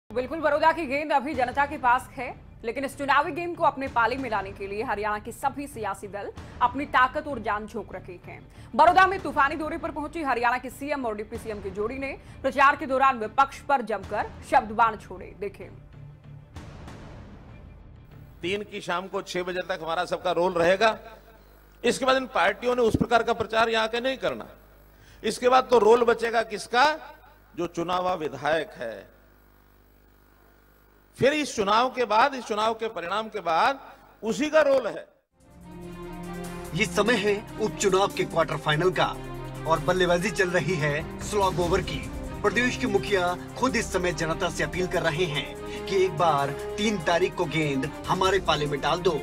बिल्कुल, बड़ौदा की गेंद अभी जनता के पास है, लेकिन इस चुनावी गेम को अपने पाले में लाने के लिए हरियाणा के सभी सियासी दल अपनी ताकत और जान झोंक रखे हैं। बड़ौदा में तूफानी दौरे पर पहुंची हरियाणा के सीएम और डिप्टी सीएम की जोड़ी ने प्रचार के दौरान विपक्ष पर जमकर शब्दबाण छोड़े। देखें। 3 की शाम को 6 बजे तक हमारा सबका रोल रहेगा। इसके बाद इन पार्टियों ने उस प्रकार का प्रचार यहां के नहीं करना। इसके बाद तो रोल बचेगा किसका? जो चुनावा विधायक है। फिर इस चुनाव के बाद, इस चुनाव के परिणाम के बाद उसी का रोल है। ये समय है उपचुनाव के क्वार्टर फाइनल का और बल्लेबाजी चल रही है स्लॉग ओवर की। प्रदेश के मुखिया खुद इस समय जनता से अपील कर रहे हैं कि एक बार 3 तारीख को गेंद हमारे पाले में डाल दो।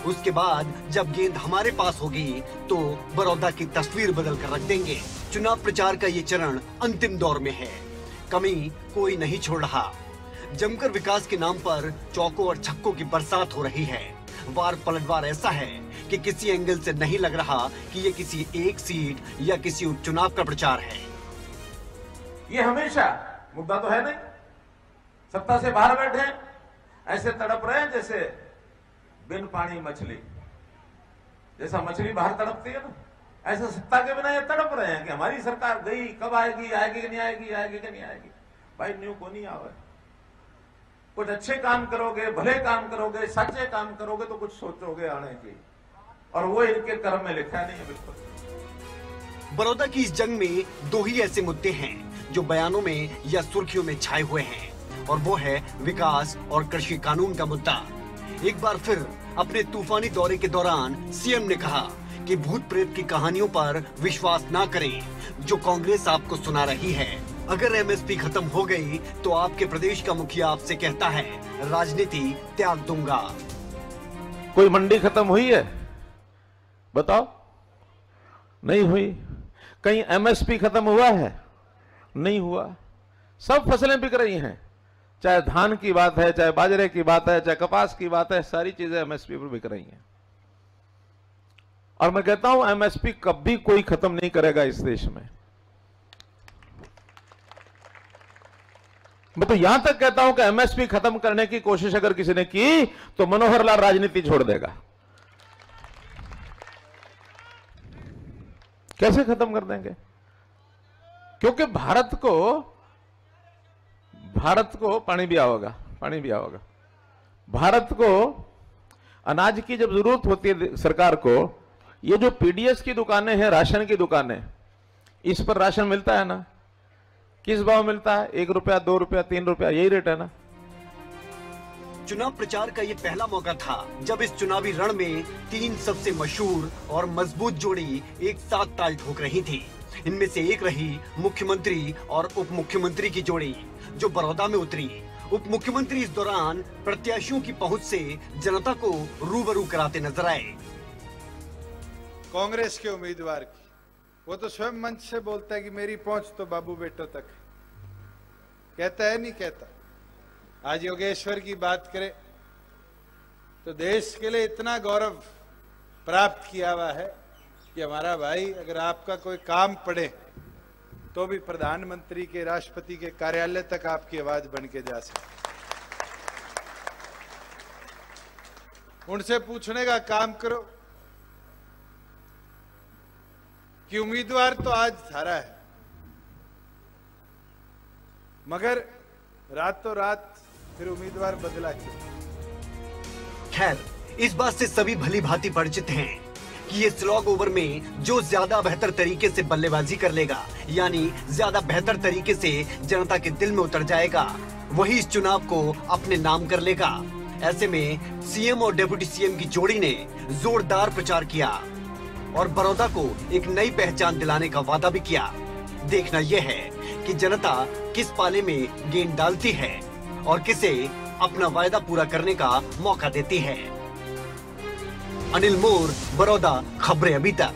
उसके बाद जब गेंद हमारे पास होगी तो बड़ौदा की तस्वीर बदल कर रख देंगे। चुनाव प्रचार का ये चरण अंतिम दौर में है। कमी कोई नहीं छोड़ रहा। जमकर विकास के नाम पर चौकों और छक्कों की बरसात हो रही है। वार पलटवार ऐसा है कि किसी एंगल से नहीं लग रहा कि ये किसी एक सीट या किसी उपचुनाव का प्रचार है। ये हमेशा मुद्दा तो है नहीं। सत्ता से बाहर बैठे हैं, ऐसे तड़प रहे हैं जैसे बिन पानी मछली। जैसा मछली बाहर तड़पती है ना, ऐसा सत्ता के बिना ये तड़प रहे हैं कि हमारी सरकार गई, कब आएगी, आएगी कि नहीं आएगी, आएगी कि नहीं आएगी। भाई न्यू को नहीं आवे। कुछ अच्छे काम करोगे, भले काम करोगे, सच्चे काम करोगे तो कुछ सोचोगे आने की, और वो इनके कर्म में लिखा नहीं है। बिल्कुल। बड़ौदा की इस जंग में 2 ही ऐसे मुद्दे हैं जो बयानों में या सुर्खियों में छाए हुए हैं, और वो है विकास और कृषि कानून का मुद्दा। एक बार फिर अपने तूफानी दौरे के दौरान सीएम ने कहा कि भूत प्रेत की कहानियों पर विश्वास ना करें जो कांग्रेस आपको सुना रही है। अगर एमएसपी खत्म हो गई तो आपके प्रदेश का मुखिया आपसे कहता है राजनीति त्याग दूंगा। कोई मंडी खत्म हुई है? बताओ। नहीं हुई। कहीं एमएसपी खत्म हुआ है? नहीं हुआ। सब फसलें बिक रही हैं। चाहे धान की बात है, चाहे बाजरे की बात है, चाहे कपास की बात है, सारी चीजें एमएसपी पर बिक रही हैं। और मैं कहता हूं एमएसपी कभी कोई खत्म नहीं करेगा इस देश में। मैं तो यहां तक कहता हूं कि एमएसपी खत्म करने की कोशिश अगर किसी ने की तो मनोहर लाल राजनीति छोड़ देगा। कैसे खत्म कर देंगे? क्योंकि भारत को पानी भी आओगा, पानी भी आओगा। भारत को अनाज की जब जरूरत होती है सरकार को, ये जो पीडीएस की दुकानें हैं, राशन की दुकानें, इस पर राशन मिलता है ना? किस भाव मिलता है? 1 रुपया, 2 रुपया, 3 रुपया, यही रेट है ना। चुनाव प्रचार का ये पहला मौका था जब इस चुनावी रण में 3 सबसे मशहूर और मजबूत जोड़ी एक साथ ताल ठोक रही थी। इनमें से एक रही मुख्यमंत्री और उप मुख्यमंत्री की जोड़ी जो बड़ौदा में उतरी। उप मुख्यमंत्री इस दौरान प्रत्याशियों की पहुंच से जनता को रूबरू कराते नजर आए। कांग्रेस के उम्मीदवार की वो तो स्वयं मंच से बोलता है कि मेरी पहुंच तो बाबू बेटों तक है। कहता है नहीं कहता? आज योगेश्वर की बात करें तो देश के लिए इतना गौरव प्राप्त किया हुआ है कि हमारा भाई अगर आपका कोई काम पड़े तो भी प्रधानमंत्री के, राष्ट्रपति के कार्यालय तक आपकी आवाज बन के जा सकती। उनसे पूछने का काम करो कि उम्मीदवार तो आज हारा है, मगर रातों रात फिर उम्मीदवार बदला क्यों? खैर, इस बात से सभी भली भांति परिचित हैं कि ये स्लॉग ओवर में जो ज्यादा बेहतर तरीके से बल्लेबाजी कर लेगा, यानी ज्यादा बेहतर तरीके से जनता के दिल में उतर जाएगा, वही इस चुनाव को अपने नाम कर लेगा। ऐसे में सीएम और डिप्टी सीएम की जोड़ी ने जोरदार प्रचार किया और बड़ौदा को एक नई पहचान दिलाने का वादा भी किया। देखना यह है कि जनता किस पाले में गेंद डालती है और किसे अपना वायदा पूरा करने का मौका देती है। अनिल मोर, बड़ौदा, खबरें अभी तक।